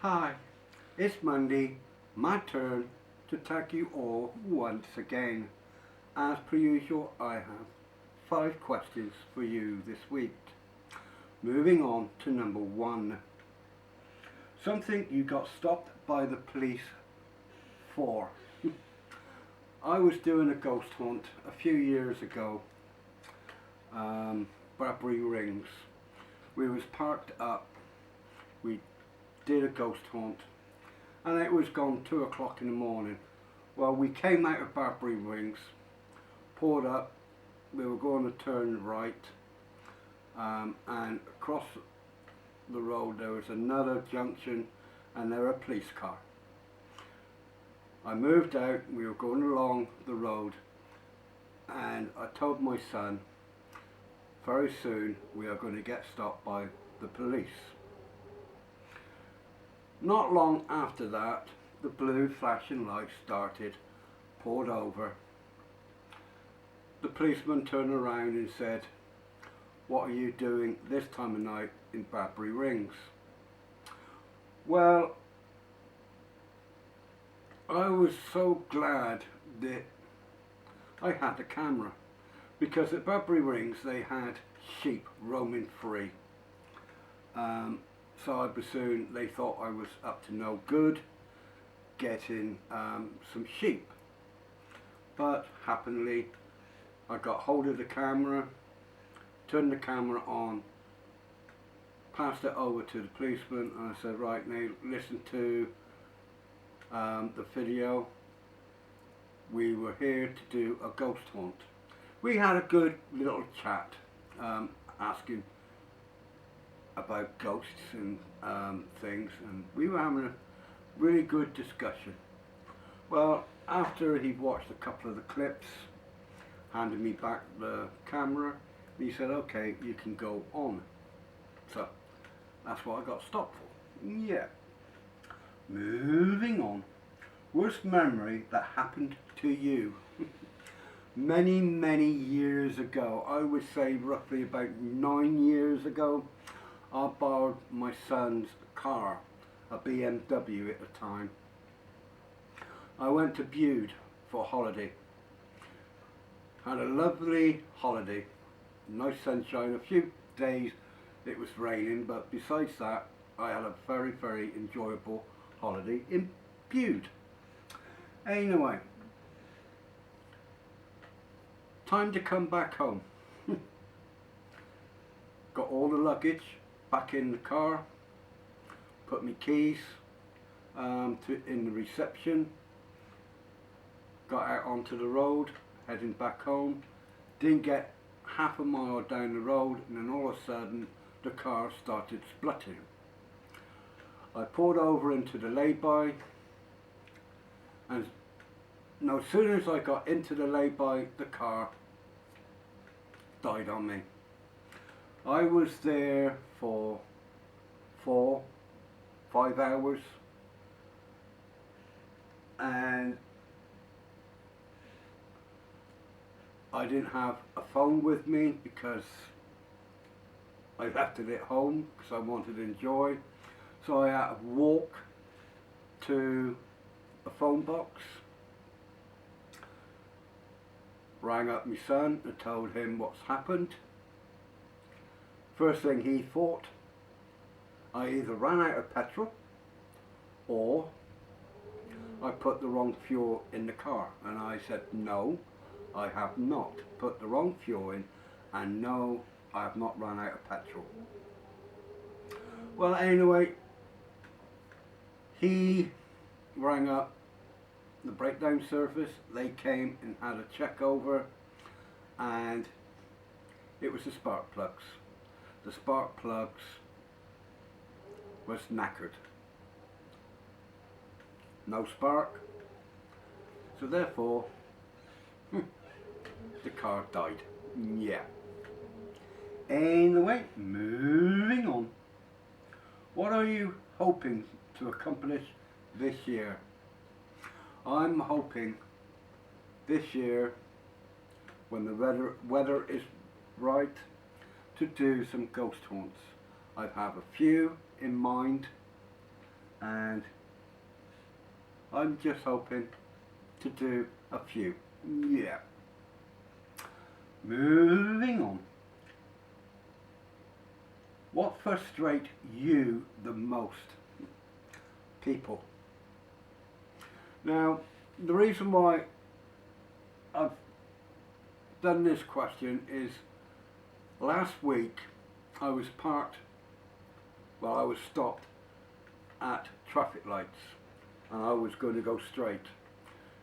Hi, it's Monday, my turn to thank you all once again. As per usual, I have 5 questions for you this week. Moving on to number 1. Something you got stopped by the police for. I was doing a ghost hunt a few years ago, Bradbury Rings. We was parked up, we did a ghost hunt, and it was gone 2 o'clock in the morning. Well, we came out of Bradbury Rings, pulled up, we were going to turn right, and across the road there was another junction and there was a police car. I moved out, we were going along the road, and I told my son, very soon we are going to get stopped by the police. Not long after that, the blue flashing lights started, pulled over. The policeman turned around and said, "What are you doing this time of night in Bradbury Rings?" Well, I was so glad that I had the camera, because at Bradbury Rings they had sheep roaming free. So I presume they thought I was up to no good getting some sheep. But happily I got hold of the camera, turned the camera on, passed it over to the policeman, and I said, "Right, now listen to the video. We were here to do a ghost hunt." We had a good little chat, asking about ghosts and things, and we were having a really good discussion. Well, after he'd watched a couple of the clips, handed me back the camera, he said, "Okay, you can go on." So that's what I got stopped for. Yeah. Moving on. Worst memory that happened to you. Many years ago, I would say roughly about 9 years ago, I borrowed my son's car, a BMW at the time. I went to Bude for a holiday. Had a lovely holiday, nice sunshine. A few days it was raining, but besides that I had a very enjoyable holiday in Bude. Anyway, time to come back home. Got all the luggage back in the car, put my keys in the reception, got out onto the road, heading back home. Didn't get half a mile down the road, and then all of a sudden the car started spluttering. I pulled over into the lay-by, and no sooner as I got into the lay-by, the car died on me. I was there for 4-5 hours, and I didn't have a phone with me because I left it at home because I wanted to enjoy. So I had to walk to a phone box, rang up my son and told him what's happened. First thing he thought, I either ran out of petrol or I put the wrong fuel in the car. And I said, no, I have not put the wrong fuel in, and no, I have not run out of petrol. Well, anyway, he rang up the breakdown service. They came and had a check over, and it was the spark plugs. The spark plugs was knackered. No spark. So therefore, the car died. Yeah. Anyway, moving on. What are you hoping to accomplish this year? I'm hoping this year, when the weather is right, to do some ghost haunts. I have a few in mind, and I'm just hoping to do a few. Yeah. Moving on. What frustrates you the most? People. Now, the reason why I've done this question is last week I was stopped at traffic lights and I was going to go straight.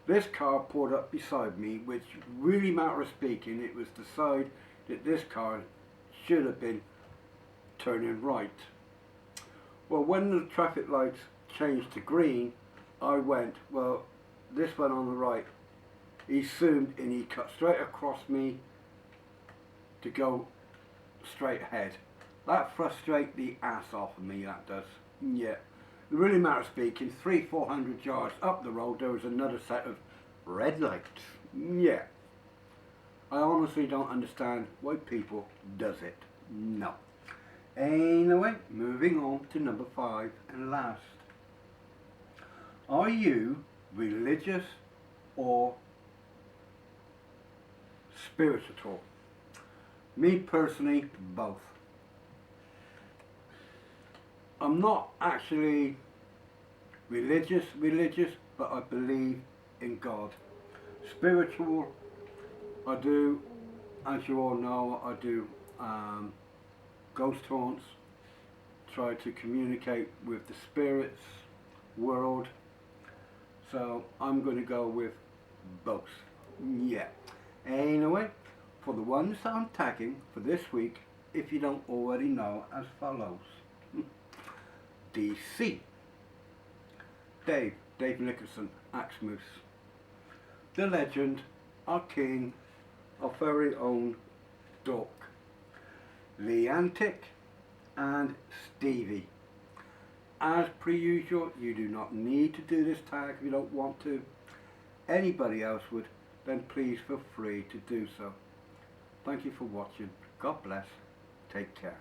This car pulled up beside me, which really, matter of speaking, it was the side that this car should have been turning right. Well, when the traffic lights changed to green, I went, well, this one on the right, he zoomed and he cut straight across me to go straight ahead. That frustrates the ass off of me, that does. Yeah. Really, matter of speaking, 300-400 yards up the road there was another set of red lights. Yeah. I honestly don't understand why people does it. No. Anyway, moving on to number 5 and last. Are you religious or spiritual? Me personally, both. I'm not actually religious, but I believe in God. Spiritual, I do, as you all know, I do ghost haunts, try to communicate with the spirits world. So I'm going to go with both. Yeah. Anyway, for the ones that I'm tagging for this week, if you don't already know, as follows. DC. Dave Nicholson, Axemoose. The legend, our king, our very own Dork. Leantic and Stevie. As per usual, you do not need to do this tag if you don't want to. Anybody else would, then please feel free to do so. Thank you for watching. God bless. Take care.